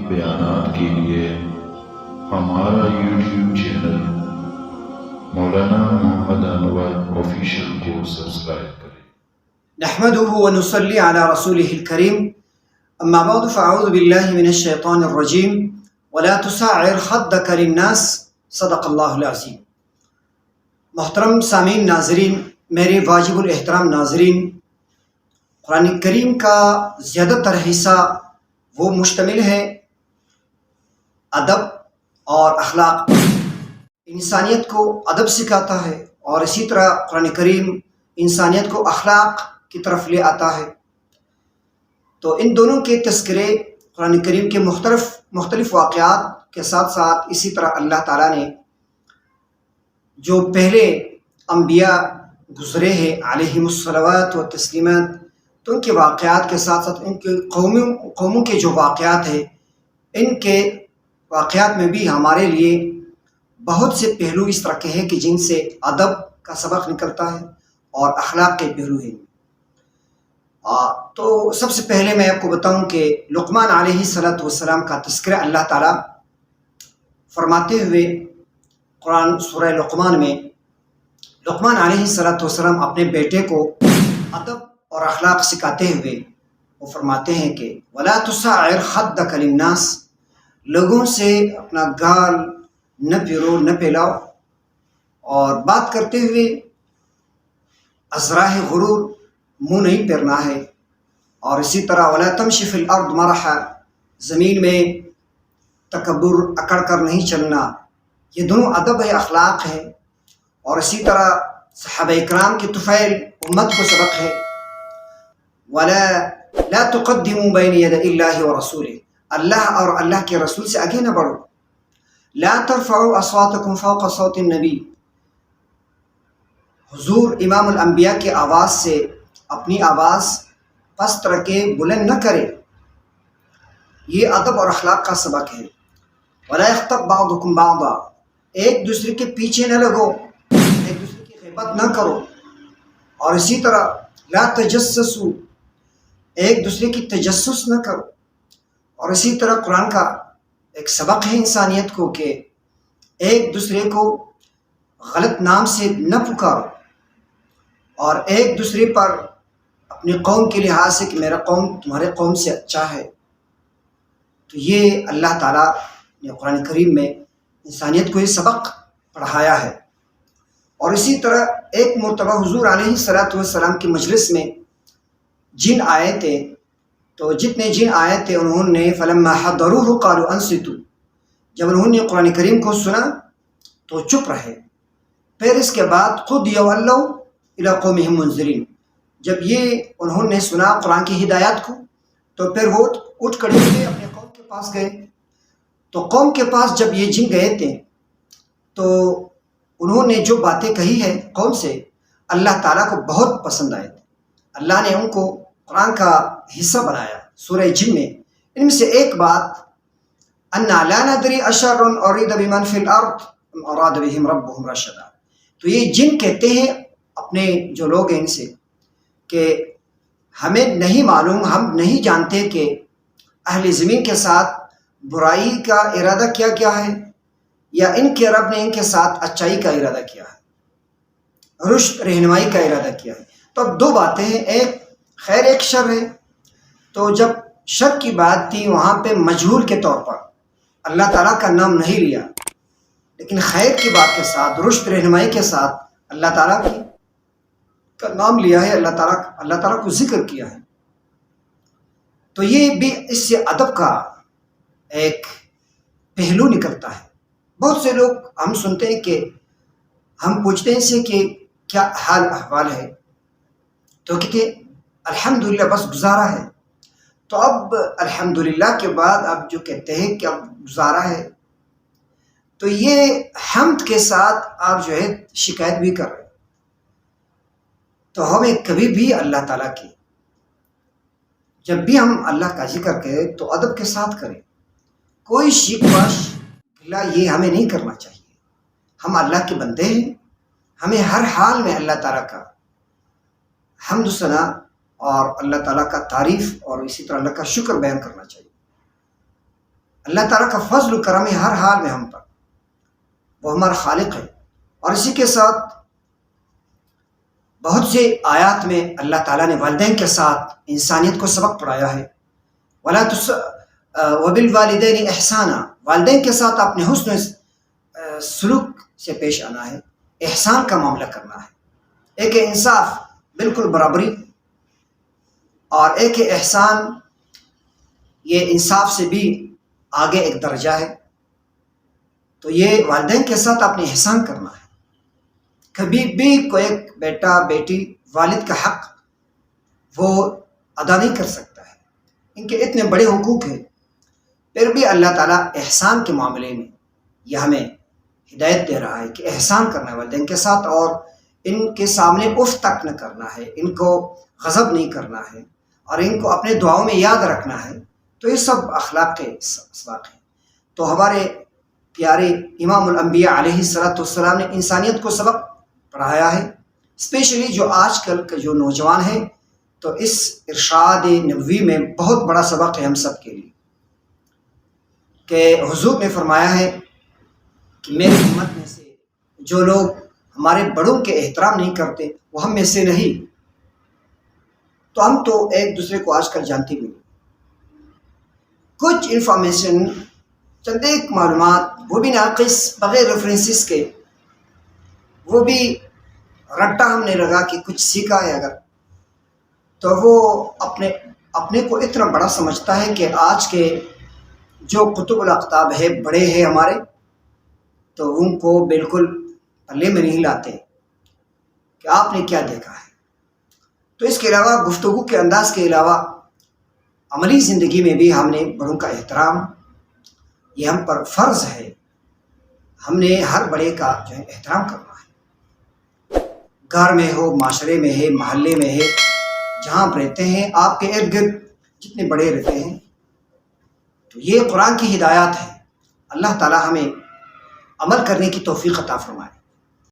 بیانات کے لیے ہمارا یوٹیوب چینل مولانا محمد انور آفیشیل کو سبسکرائب کریں۔ نحمده ونصلي على رسوله الكريم أما بعد فأعوذ بالله من الشيطان الرجيم ولا تسعر خدك للناس صدق الله العظيم۔ محترم سامعین ناظرین، میرے واجب الاحترام ناظرین، قرآن کریم کا زیادہ تر حصہ وہ مشتمل ہے ادب اور اخلاق۔ انسانیت کو ادب سکھاتا ہے اور اسی طرح قرآن کریم انسانیت کو اخلاق کی طرف لے آتا ہے۔ تو ان دونوں کے تذکرے قرآن کریم کے مختلف واقعات کے ساتھ ساتھ اسی طرح اللہ تعالیٰ نے جو پہلے انبیاء گزرے ہیں علیہم الصلوات و تسلیمات، تو ان کے واقعات کے ساتھ ساتھ ان کے قوموں کے جو واقعات ہیں، ان کے واقعات میں بھی ہمارے لیے بہت سے پہلو اس طرح کے ہیں کہ جن سے ادب کا سبق نکلتا ہے اور اخلاق کے پہلو ہیں۔ تو سب سے پہلے میں آپ کو بتاؤں کہ لقمان علیہ السلام کا تذکرہ اللہ تعالیٰ فرماتے ہوئے قرآن سورہ لقمان میں، لقمان علیہ السلام اپنے بیٹے کو ادب اور اخلاق سکھاتے ہوئے وہ فرماتے ہیں کہ وَلَا تُسَعِّرْ خَدَّكَ لِلنَّاسِ، لوگوں سے اپنا گال نہ پھیرو، نہ پھیلاؤ، اور بات کرتے ہوئے ازراہ غرور منہ نہیں پھیرنا ہے، اور اسی طرح وَلَا تَمْشِ فِي الْأَرْضِ مَرَحًا، زمین میں تکبر اکڑ کر نہیں چلنا۔ یہ دونوں ادب ہے، اخلاق ہے، اور اسی طرح صحابہ اکرام کی طفیل امت کو سبق ہے وَلَا لَا تُقَدِّمُوا بَيْنَ يَدَيِ اللَّهِ وَرَسُولِهِ، اللہ اور اللہ کے رسول سے آگے نہ بڑھو۔ لَا تَرْفَعُوا أَصْوَاتَكُمْ فَوْقَ صَوْتِ النَّبِيِّ، حضور امام الانبیاء کی آواز سے اپنی آواز پست رکھ کے بلند نہ کرے، یہ ادب اور اخلاق کا سبق ہے۔ وَلَا يَغْتَبْ بَعْضُكُمْ بَعْضًا، ایک دوسرے کے پیچھے نہ لگو، ایک دوسرے کی غیبت نہ کرو، اور اسی طرح لا تجسسوا، ایک دوسرے کی تجسس نہ کرو، اور اسی طرح قرآن کا ایک سبق ہے انسانیت کو کہ ایک دوسرے کو غلط نام سے نہ پکارو، اور ایک دوسرے پر اپنی قوم کے لحاظ سے کہ میرا قوم تمہارے قوم سے اچھا ہے۔ تو یہ اللہ تعالیٰ نے قرآن کریم میں انسانیت کو یہ سبق پڑھایا ہے۔ اور اسی طرح ایک مرتبہ حضور علیہ السلام کی مجلس میں جن آئے تھے، تو جتنے جن آئے تھے انہوں نے فلما حضروه قالوا انصتوا، جب انہوں نے قرآن کریم کو سنا تو چپ رہے۔ پھر اس کے بعد قضی ولوا الی قومهم منذرین، جب یہ انہوں نے سنا قرآن کی ہدایات کو تو پھر وہ اٹھ کھڑے ہوئے اپنے قوم کے پاس گئے۔ تو قوم کے پاس جب یہ جن گئے تھے تو انہوں نے جو باتیں کہی ہے قوم سے، اللہ تعالیٰ کو بہت پسند آئے تھے۔ اللہ نے ان کو قرآن کا حصہ بنایا سورہ جن میں۔ ان میں سے ایک بات انا لا ندری اشر ارید بمن فی الارض ام اراد بهم ربهم رشدا، تو یہ جن کہتے ہیں اپنے جو لوگ ہیں ان سے کہ ہمیں نہیں معلوم، ہم نہیں جانتے کہ اہل زمین کے ساتھ برائی کا ارادہ کیا ہے، یا ان کے رب نے ان کے ساتھ اچائی کا ارادہ کیا ہے، رشد رہنمائی کا ارادہ کیا ہے۔ تو اب دو باتیں ہیں، ایک خیر ایک شر ہے۔ تو جب شر کی بات تھی وہاں پہ مجہول کے طور پر اللہ تعالیٰ کا نام نہیں لیا، لیکن خیر کی بات کے ساتھ، رشد رہنمائی کے ساتھ اللہ تعالیٰ کا نام لیا ہے، اللہ تعالیٰ کو ذکر کیا ہے۔ تو یہ بھی اس سے ادب کا ایک پہلو نکلتا ہے۔ بہت سے لوگ ہم سنتے ہیں کہ ہم پوچھتے ہیں ان سے کہ کیا حال احوال ہے، تو کہتے الحمدللہ، بس گزارا ہے۔ تو اب الحمدللہ کے بعد اب جو کہتے ہیں کہ اب گزارا ہے، تو یہ حمد کے ساتھ آپ جو ہے شکایت بھی کر رہے ہیں۔ تو ہمیں کبھی بھی اللہ تعالیٰ کی جب بھی ہم اللہ کا ذکر کریں تو ادب کے ساتھ کریں، کوئی شکوہ گلہ یہ ہمیں نہیں کرنا چاہیے۔ ہم اللہ کے بندے ہیں، ہمیں ہر حال میں اللہ تعالیٰ کا حمد و ثنا اور اللہ تعالیٰ کا تعریف اور اسی طرح اللہ کا شکر بیان کرنا چاہیے۔ اللہ تعالیٰ کا فضل و کرم ہے ہر حال میں ہم پر، وہ ہمارا خالق ہے۔ اور اسی کے ساتھ بہت سے آیات میں اللہ تعالیٰ نے والدین کے ساتھ انسانیت کو سبق پڑھایا ہے۔ وبالوالدین احسانا، والدین کے ساتھ اپنے حسن سلوک سے پیش آنا ہے، احسان کا معاملہ کرنا ہے۔ ایک انصاف، بالکل برابری، اور ایک احسان، یہ انصاف سے بھی آگے ایک درجہ ہے۔ تو یہ والدین کے ساتھ اپنے احسان کرنا ہے۔ کبھی بھی کوئی ایک بیٹا بیٹی والد کا حق وہ ادا نہیں کر سکتا ہے، ان کے اتنے بڑے حقوق ہیں، پھر بھی اللہ تعالیٰ احسان کے معاملے میں یہ ہمیں ہدایت دے رہا ہے کہ احسان کرنا ہے والدین کے ساتھ، اور ان کے سامنے اف تک نہ کرنا ہے، ان کو غضب نہیں کرنا ہے، اور ان کو اپنے دعاؤں میں یاد رکھنا ہے۔ تو یہ سب اخلاق کے اسباق ہیں۔ تو ہمارے پیارے امام الانبیاء علیہ الصلوۃ والسلام نے انسانیت کو سبق پڑھایا ہے، اسپیشلی جو آج کل کے جو نوجوان ہیں، تو اس ارشاد نبوی میں بہت بڑا سبق ہے ہم سب کے لیے، کہ حضور نے فرمایا ہے کہ میری امت میں سے جو لوگ ہمارے بڑوں کے احترام نہیں کرتے وہ ہم میں سے نہیں۔ تو ہم تو ایک دوسرے کو آج کل جانتے بھی نہیں، کچھ انفارمیشن، چند ایک معلومات، وہ بھی ناقص، بغیر ریفرنسز کے، وہ بھی رٹا ہم نے لگا کہ کچھ سیکھا ہے اگر، تو وہ اپنے کو اتنا بڑا سمجھتا ہے کہ آج کے جو قطب الاقطاب ہے، بڑے ہیں ہمارے، تو ان کو بالکل پلے میں نہیں لاتے کہ آپ نے کیا دیکھا ہے۔ تو اس کے علاوہ گفتگو کے انداز کے علاوہ عملی زندگی میں بھی ہم نے بڑوں کا احترام، یہ ہم پر فرض ہے، ہم نے ہر بڑے کا جو ہے احترام کرنا ہے، گھر میں ہو، معاشرے میں ہے، محلے میں ہے، جہاں آپ رہتے ہیں، آپ کے ارد گرد جتنے بڑے رہتے ہیں۔ تو یہ قرآن کی ہدایات ہے، اللہ تعالیٰ ہمیں عمل کرنے کی توفیق عطا فرمائے۔